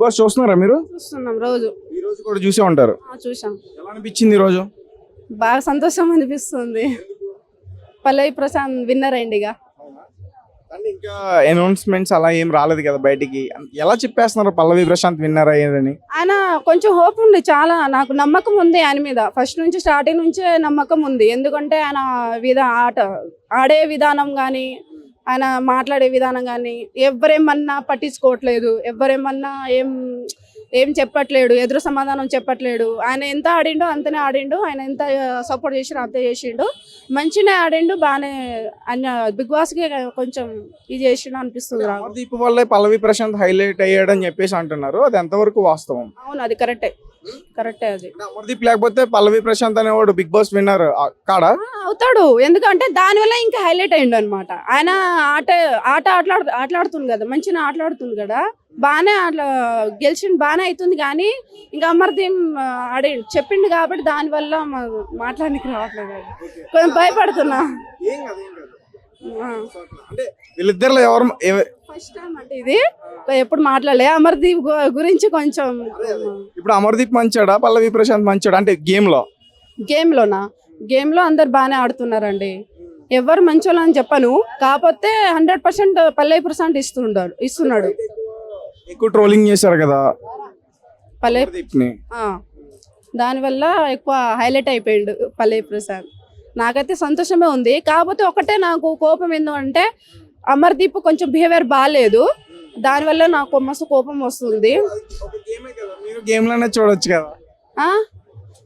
Boss చూస్తున్నారా మీరు? చూస్తున్నాం రోజు. ఈ రోజు కూడా చూసే ఉంటారు. చూసాం. ఎలా అనిపించింది ఈ రోజు? బాగా సంతోషం అనిపిస్తుంది. పల్లవి ప్రశాంత్ విన్నర్ అయింది ఇక. అంటే ఇంకా అనౌన్స్మెంట్స్ అలా ఏం రాలేదు కదా బయటికి, ఎలా చెప్పేస్తున్నారు పల్లవి ప్రశాంత్ విన్నర్ అయ్యారని? ఆయన కొంచెం హోప్ ఉంది, చాలా నాకు నమ్మకం ఉంది ఆయన మీద. ఫస్ట్ నుంచి స్టార్టింగ్ నుంచే నమ్మకం ఉంది. ఎందుకంటే ఆయన ఆడే విధానం కానీ, ఆయన మాట్లాడే విధానం కానీ, ఎవరేమన్నా పట్టించుకోవట్లేదు, ఎవరేమన్నా ఏం చెప్పట్లేడు, ఎదురు సమాధానం చెప్పట్లేడు. ఆయన ఎంత ఆడిండో అంతనే ఆడిండు, ఆయన ఎంత సపోర్ట్ చేసిండో అంతే చేసిండు. మంచిగా ఆడిండు, బాగానే బిగ్ బాస్కి కొంచెం ఇది చేసిండు అనిపిస్తుంది. అమర్దీప్ వల్లే పల్లవి ప్రశాంత్ హైలైట్ అయ్యాడని చెప్పేసి అంటున్నారు, అది ఎంతవరకు వాస్తవం? అవును, అది కరెక్టే. అది అమర్దీప్ లేకపోతే పల్లవి ప్రశాంత్ అనేవాడు బిగ్ బాస్ విన్నర్ కాడా? అవుతాడు, ఎందుకంటే దానివల్ల ఇంకా హైలైట్ అయ్యిండు అనమాట. ఆయన ఆటలాడుతుంది కదా, మంచిగా ఆటలాడుతుంది కదా, బాగానే అట్లా గెలిచిండు, బాగానే అవుతుంది. కానీ ఇంకా అమర్దీప్ చెప్పిండు కాబట్టి దానివల్ల మాట్లాడడానికి రావట్లేదు, కొంచెం భయపడుతున్నా. వీళ్ళిద్దరిలో ఎవరు ఫస్ట్ టైం అంటే ఇది, ఎప్పుడు మాట్లాడలే అమర్దీప్ గురించి కొంచెం. ఇప్పుడు అమర్దీప్ మంచాడా పల్లవి ప్రశాంత్ మంచాడా అంటే గేమ్ లో అందరు బాగానే ఆడుతున్నారండి. ఎవరు మంచోళ్ళు అని చెప్పను, కాకపోతే 100% పల్లవి ప్రశాంత్ ఇస్తున్నాడు. ఎక్కువ ట్రోలింగ్ చేశారు కదా పల్లవి, దానివల్ల ఎక్కువ హైలైట్ అయిపోయిండు పల్లవి ప్రశాంత్. నాకైతే సంతోషమే ఉంది. కాకపోతే ఒకటే నాకు కోపం ఏంటంటే అమర్దీప్ కొంచెం బిహేవియర్ బాగాలేదు, దానివల్ల నాకు మస్తు కోపం వస్తుంది. గేమ్ లోనే చూడొచ్చు కదా,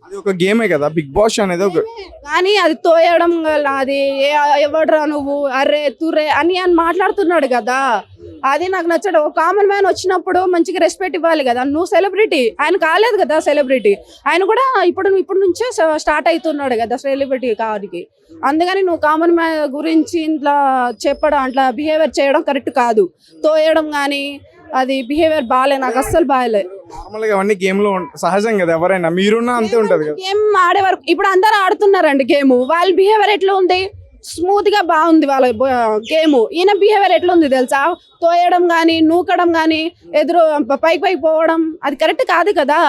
అది ఒక గేమే కదా బిగ్ బాస్ అనేది. కానీ అది తోయడం, అది ఎవడరా నువ్వు, అర్రే తుర్రే అని మాట్లాడుతున్నాడు కదా, అది నాకు నచ్చడు. ఒక కామన్ మ్యాన్ వచ్చినప్పుడు మంచిగా రెస్పెక్ట్ ఇవ్వాలి కదా. నువ్వు సెలబ్రిటీ, ఆయన కాలేదు కదా సెలబ్రిటీ, ఆయన కూడా ఇప్పుడు నుంచే స్టార్ట్ అవుతున్నాడు కదా సెలబ్రిటీ కావడానికి. అందుకని నువ్వు కామన్ మ్యాన్ గురించి ఇట్లా చెప్పడం, అట్లా బిహేవియర్ చేయడం కరెక్ట్ కాదు. తోయడం కానీ అది బిహేవియర్ బాగాలే, నాకు అస్సలు బాగాలే. నార్మల్ గా అవన్నీ గేమ్ లో సహజం కదా, ఎవరైనా మీరున్నా అంతే ఉంటది కదా. గేమ్ ఆడే వరకు ఇప్పుడు అందరూ ఆడుతున్నారండి గేమ్, వాళ్ళ బిహేవియర్ ఎట్లా ఉంది, స్మూత్ గా బాగుంది వాళ్ళ గేమ్. ఈయన బిహేవియర్ ఎట్లా ఉంది తెలుసా, తోయడం కానీ, నూకడం కానీ, ఎదురు పైకి పోవడం, అది కరెక్ట్ కాదు కదా,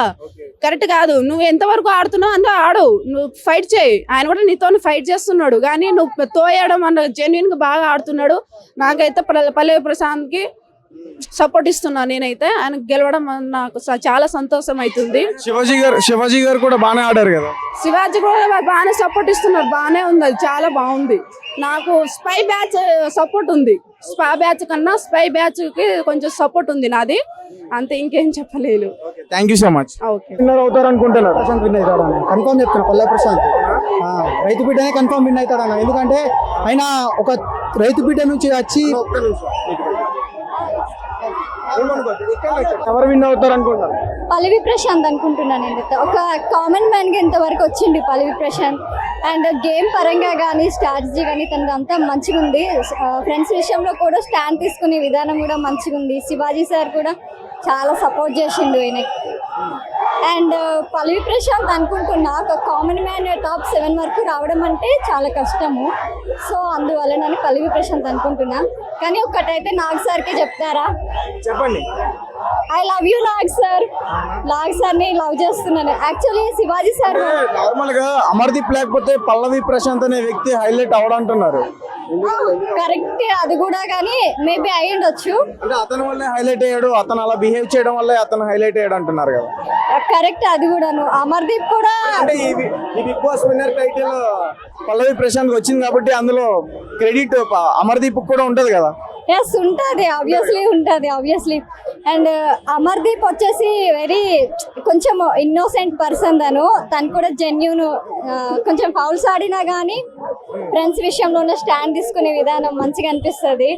కరెక్ట్ కాదు. నువ్వు ఎంతవరకు ఆడుతున్నావు అంతా ఆడు, నువ్వు ఫైట్ చేయి. ఆయన కూడా నీతో ఫైట్ చేస్తున్నాడు, కానీ నువ్వు తోయడం అన్న జెన్యున్ గా బాగా ఆడుతున్నాడు. నాకైతే పల్లవి ప్రశాంత్ కి సపోర్ట్ ఇస్తున్నా నేనైతే. ఆయన గెలవడం నాకు చాలా సంతోషం అవుతుంది. శివాజీ గారు కూడా బాగానే ఆడారు కదా. శివాజీ కూడా బాగానే సపోర్ట్ ఇస్తున్నారు, బాగానే ఉంది, అది చాలా బాగుంది. నాకు స్పై బ్యాచ్ సపోర్ట్ ఉంది, స్పై బ్యాచ్ కన్నా స్పై బ్యాచ్ కి కొంచెం సపోర్ట్ ఉంది నాది, అంతే, ఇంకేం చెప్పలేదు. Thank you so much. Winner అవుతారు అనుకుంటున్నారు? ప్రశాంత్ విన్ అవుతాడన్న కన్ఫర్మ్ చెప్తున్నా, పల్లవి ప్రశాంత్ రైతు బిడ్డనే కన్ఫర్మ్ విన్ అవుతాడన్న. ఎందుకంటే ఆయన ఒక రైతు బిడ్డ నుంచి వచ్చి ఎవరు విన్ అవుతారు అనుకుంటారు? పల్లవి ప్రశాంత్ అనుకుంటున్నాను. నేను ఒక కామన్ మ్యాన్ గా ఇంతవరకు వచ్చింది పల్లవి ప్రశాంత్. అండ్ గేమ్ పరంగా కానీ, స్ట్రాటజీ కానీ తనది అంతా మంచిగా ఉంది. ఫ్రెండ్స్ విషయంలో కూడా స్టాండ్ తీసుకునే విధానం కూడా మంచిగా ఉంది. శివాజీ సార్ కూడా చాలా సపోర్ట్ చేసిండు ఆయనకి. అండ్ పల్లవి ప్రశాంత్ అనుకుంటున్నా, ఒక కామన్ మ్యాన్ టాప్ 7 వరకు రావడం అంటే చాలా కష్టము. సో అందువల్ల నేను పల్లవి ప్రశాంత్ అనుకుంటున్నా. కానీ ఒక్కటైతే నాగ్ సార్కి చెప్తారా? చెప్పండి. I love you Nag sir. Nag sir ని లవ్ చేస్తున్నాను. యాక్చువల్లీ శివాజీ సార్ నార్మల్ గా అమర్దీప్ లేకపోతే పల్లవి ప్రశాంత్ అనే వ్యక్తి హైలైట్ అవడంటున్నారు. కరెక్ట్, అది కూడా కానీ మేబీ అయి ఉండొచ్చు. అంటే అతని వల్లే హైలైట్ అయ్యాడు, అతను అలా బిహేవ్ చేయడం వల్లే అతను హైలైట్ అయ్యాడు అంటున్నారు కదా. కరెక్ట్, అది కూడాను. అమర్దీప్ కూడా అంటే ఈ బిగ్ బాస్ విన్నర్ టైటిల్ పల్లవి ప్రశాంత్ వచ్చింది కాబట్టి అందులో క్రెడిట్ అమర్దీప్ కూడా ఉంటది కదా. ఎస్ ఉంటుంది, ఆబ్వియస్లీ. అండ్ అమర్దీప్ వచ్చేసి కొంచెం ఇన్నోసెంట్ పర్సన్. తను కూడా జెన్యూన్. కొంచెం ఫౌల్స్ ఆడినా కానీ ఫ్రెండ్స్ విషయంలోనే స్టాండ్ తీసుకునే విధానం మంచిగా అనిపిస్తుంది.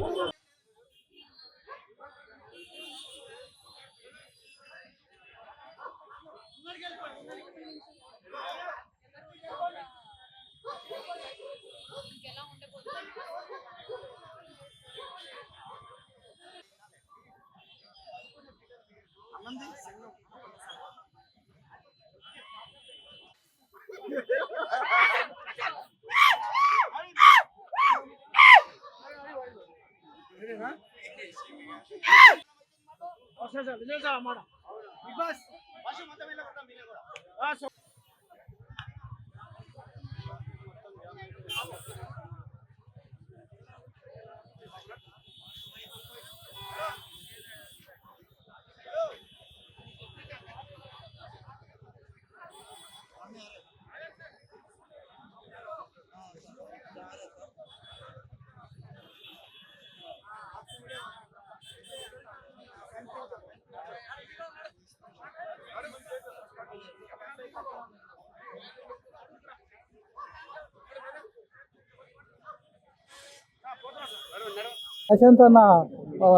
ప్రశాంత్ అన్న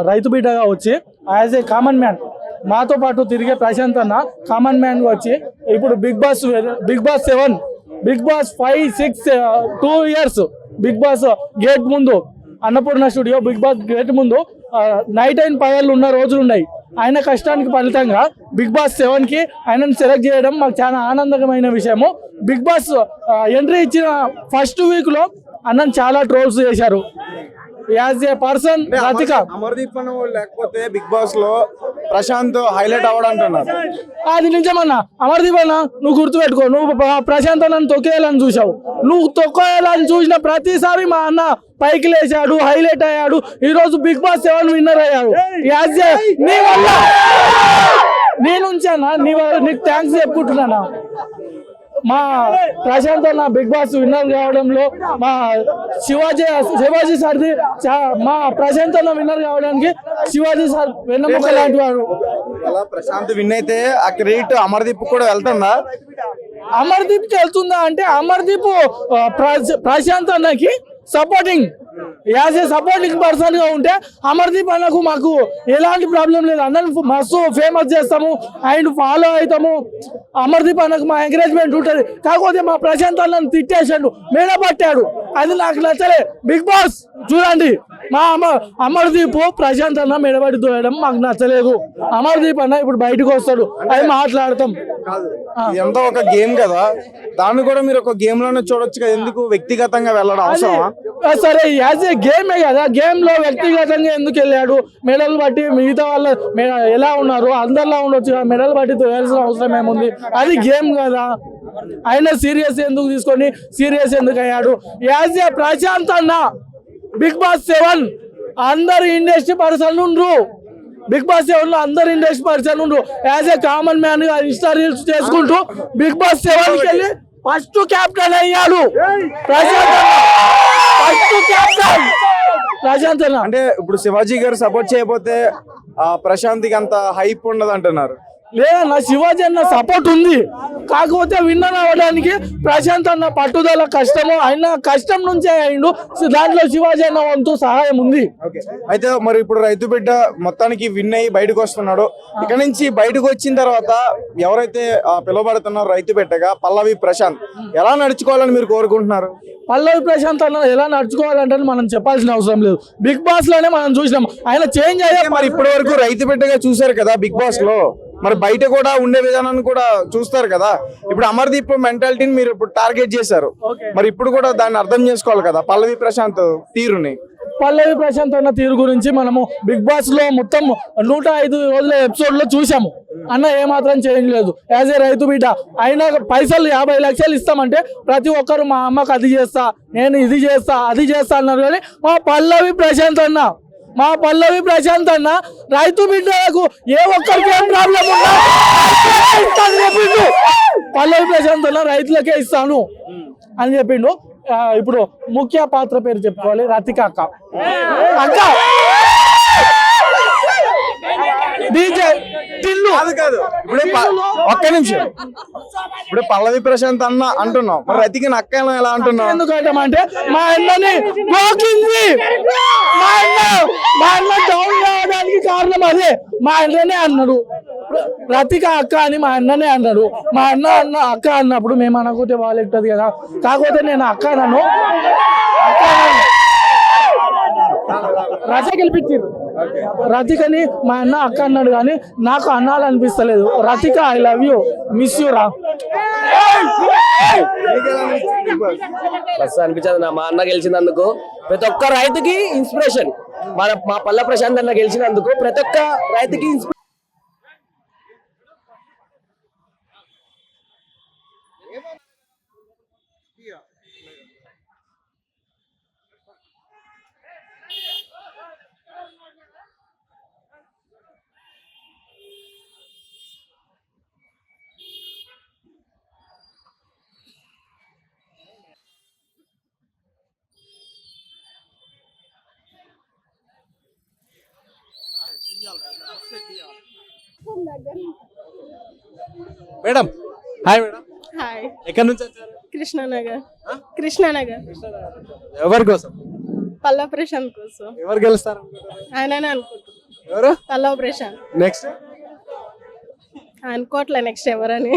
రైతు బిడ్డగా వచ్చి యాజ్ ఏ కామన్ మ్యాన్ మాతో పాటు తిరిగే ప్రశాంత్ అన్న కామన్ మ్యాన్గా వచ్చి ఇప్పుడు Bigg Boss 7 Bigg Boss 5, 6 2 years Bigg Boss gate ముందు Annapurna studio Bigg Boss gate ముందు నైట్ అయిన పగళ్ళు ఉన్న రోజులు ఉన్నాయి. ఆయన కష్టానికి ఫలితంగా బిగ్ బాస్ 7కి ఆయనను సెలెక్ట్ చేయడం మాకు చాలా ఆనందకరమైన విషయము. బిగ్ బాస్ ఎంట్రీ ఇచ్చిన ఫస్ట్ వీక్లో అన్నను చాలా ట్రోల్స్ చేశారు. As a person Radhika Amardeep అన్న వాళ్ళు లేకపోతే బిగ్ బాస్ లో ప్రశాంత్ హైలైట్ అవ్వడంటున్నారు. అది నిజమన్నా. అమర్దీప్ అన్న నువ్వు గుర్తుపెట్టుకో, నువ్వు ప్రశాంత్ అన్నను తొక్కేయాలని చూసావు. నువ్వు తొక్కేయాలని చూసిన ప్రతిసారి మా అన్న పైకి లేచాడు, హైలైట్ అయ్యాడు. ఈ రోజు బిగ్ బాస్ 7 విన్నర్ అయ్యాడు. యాజ్ ఏ నీ వల్ల నీ నుంచి అన్న నీకు థ్యాంక్స్ చెప్పుకుంటున్నా. మా ప్రశాంత్ అన్న బిగ్ బాస్ విన్నర్ కావడంలో మా శివాజీ సార్ది మా ప్రశాంత్ అన్న విన్నర్ కావడానికి శివాజీ సార్ వెన్నముక లాంటి వాడు. అలా ప్రశాంత్ విన్ అయితే ఆ క్రెడిట్ అమర్దీప్ కూడా వెళ్తుందా? అమర్దీప్ కి వెళ్తుందా అంటే అమర్దీప్ ప్రశాంత్ అన్నకి supporting as a supporting person గా ఉంటే అమర్దీప్ అన్నకు మాకు ఎలాంటి ప్రాబ్లం లేదు. అందరం మస్తు ఫేమస్ చేస్తాము అండ్ ఫాలో అవుతాము. అమర్దీప్ అన్నకు మా ఎంకరేజ్మెంట్ ఉంటుంది. కాకపోతే మా ప్రశాంత్ అన్నను తిట్టేశాడు, మేడ పట్టాడు. అది నాకు నచ్చలే. బిగ్ బాస్ చూడండి, మా అమర్దీప్ ప్రశాంత్ అన్న మెడబడి దోయడం మాకు నచ్చలేదు. అమర్దీప్ అన్న ఇప్పుడు బయటకు వస్తాడు, అది మాట్లాడతాం. ఎంతో ఒక గేమ్ కదా, దాన్ని కూడా మీరు ఒక గేమ్ లోనే చూడొచ్చు కదా, ఎందుకు వ్యక్తిగతంగా వెళ్ళడం అవసరమా? సరే యాజ్ ఏ గేమే కదా, గేమ్ లో వ్యక్తిగతంగా ఎందుకు వెళ్ళాడు? మెడల్ బట్టి మిగతా వాళ్ళ ఎలా ఉన్నారు అందరిలా ఉండొచ్చు, మెడల్ బట్టి తోయాల్సిన అవసరం ఏముంది? అది గేమ్ కదా. ఆయన సీరియస్ ఎందుకు తీసుకొని సీరియస్ ఎందుకు అయ్యాడు? యాజ్ ఏ ప్రశాంత్ అన్న బిగ్ బాస్ 7 అందరు ఇండస్ట్రీ పర్సన్ ఉండ్రు. బిగ్ బాస్ 7 లో అందరు ఇండస్ట్రీ పర్సన్ ఉండ్రు. యాజ్ ఏ కామన్ మ్యాన్ గా ఇన్స్టా రీల్స్ చేసుకుంటూ బిగ్ బాస్ 7కి వెళ్ళి ఫస్ట్ క్యాప్టెన్ అయ్యాడు ప్రశాంత్ అన్న. అంటే ఇప్పుడు శివాజీ గారు సపోర్ట్ చేయకపోతే ప్రశాంత్ కి అంత హైప్ ఉండదు అంటున్నారు. లేదన్న, శివాజీ అన్న సపోర్ట్ ఉంది. కాకపోతే విన్నర్ అవ్వడానికి ప్రశాంత్ అన్న పట్టుదల, కష్టము, ఆయన కష్టం నుంచే అయిండు. దాంట్లో శివాజీ అన్న వంతు సహాయం ఉంది. అయితే మరి ఇప్పుడు రైతు బిడ్డ మొత్తానికి విన్ అయ్యి బయటకు వస్తున్నాడు. ఇక్కడ నుంచి బయటకు వచ్చిన తర్వాత ఎవరైతే పిలువబడుతున్నారో రైతు బిడ్డగా పల్లవి ప్రశాంత్ ఎలా నడుచుకోవాలని మీరు కోరుకుంటున్నారు? పల్లవి ప్రశాంత్ అన్న ఎలా నడుచుకోవాలంటే మనం చెప్పాల్సిన అవసరం లేదు. బిగ్ బాస్ లోనే మనం చూసినాం ఆయన చేంజ్ అయ్యే. మరి ఇప్పటి వరకు రైతు బిడ్డగా చూసారు కదా బిగ్ బాస్ లో, మరి బయట కూడా ఉండే విధానాన్ని కూడా చూస్తారు కదా. ఇప్పుడు అమర్దీప్ మెంటాలిటీని మీరు ఇప్పుడు టార్గెట్ చేశారు, మరి ఇప్పుడు కూడా దాన్ని అర్థం చేసుకోవాలి కదా పల్లవి ప్రశాంత్ తీరుని. పల్లవి ప్రశాంత్ అన్న తీరు గురించి మనము బిగ్ బాస్ లో మొత్తం 105 రోజుల ఎపిసోడ్ లో చూసాము. అన్న ఏమాత్రం చేంజ్ లేదు. యాజ్ ఏ రైతు బిడ్డ అయినా పైసలు 50 లక్షలు ఇస్తామంటే ప్రతి ఒక్కరు మా అమ్మకు అది చేస్తా, నేను ఇది చేస్తా, అది చేస్తా అన్నారు. కానీ మా పల్లవి ప్రశాంత్ అన్న రైతు బిడ్డలకు ఏ ఒక్కరికి ఏం ప్రాబ్లం ఉన్నా పల్లవి ప్రశాంత్ అన్న రైతులకే ఇస్తాను అని చెప్పిండు. ఇప్పుడు ముఖ్య పాత్ర పేరు చెప్పుకోవాలి, రాధిక అక్క. ఒక్క నిమిషం, ఇప్పుడు పల్లవి ప్రశాంత్ అన్న అంటున్నాం, మరి రతికి అక్క ఎలా అంటున్నావు? ఎందుకంటే మా అన్నని మా అన్న డౌన్ కావడానికి కారణం అదే. మా అన్ననే అన్నాడు రతిక అక్క అని, మా అన్ననే అన్నాడు. మా అన్న అక్క అన్నప్పుడు మేము అనుకుంటే వాళ్ళు ఎట్టదు కదా. కాకపోతే నేను అక్క అన్నాను, రతిక గెలిపించారు. రతికని మా అన్న అక్క అన్నాడు, కానీ నాకు అన్నాలనిపిస్తలేదు. Rathika I love you, miss you రా. అనిపించదు మా అన్న గెలిచినందుకు. ప్రతి ఒక్క రైతుకి ఇన్స్పిరేషన్. మా పల్లె ప్రశాంత్ అన్న గెలిచినందుకు ప్రతి ఒక్క రైతుకి మేడం హాయ్ మేడం, హాయ్, ఎక్కడి నుంచి వచ్చారు? కృష్ణానగర్. కృష్ణానగర్ ఎవరి కోసం? పల్లవ ప్రశాంత్ కోసం. ఎవరు గెలుస్తారు? ఆయననే అనుకుంటున్నాను. ఎవరు పల్లవ ప్రశాంత్. నెక్స్ట్? అనుకోవట్లే నెక్స్ట్ ఎవరని.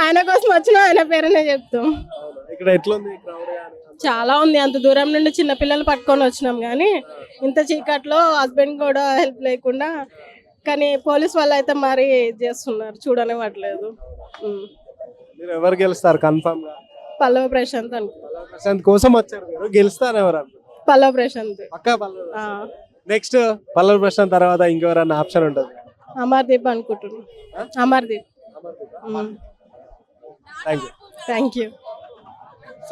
ఆయన కోసం వచ్చిన ఆయన పేరునే చెప్తాం. ఇక్కడ ఎట్లుంది crowd గాని? చాలా ఉంది, అంత దూరం నుండి చిన్న పిల్లలు పట్టుకొని వచ్చినాం కానీ ఇంత చీకట్లో హస్బెండ్ కూడా హెల్ప్ లేకుండా, కానీ పోలీస్ వాళ్ళు అయితే మరీ చేస్తున్నారు, చూడనివ్వట్లేదు. మీరు ఎవరు గెలుస్తారు కన్ఫర్మ్ గా? పల్లవ ప్రశాంత్ అనుకో. ప్రశాంత్ కోసం వచ్చారు మీరు, గెలుస్తారు ఎవరు? పల్లవ ప్రశాంత్. పక్కా పల్లవి. నెక్స్ట్ పల్లవి ప్రశాంత్ తర్వాత ఇంకెవరన్నా ఆప్షన్ ఉంటుంది? అమర్దీప్ అనుకుంటున్నాను. Amardeep. Thank you. Thank you.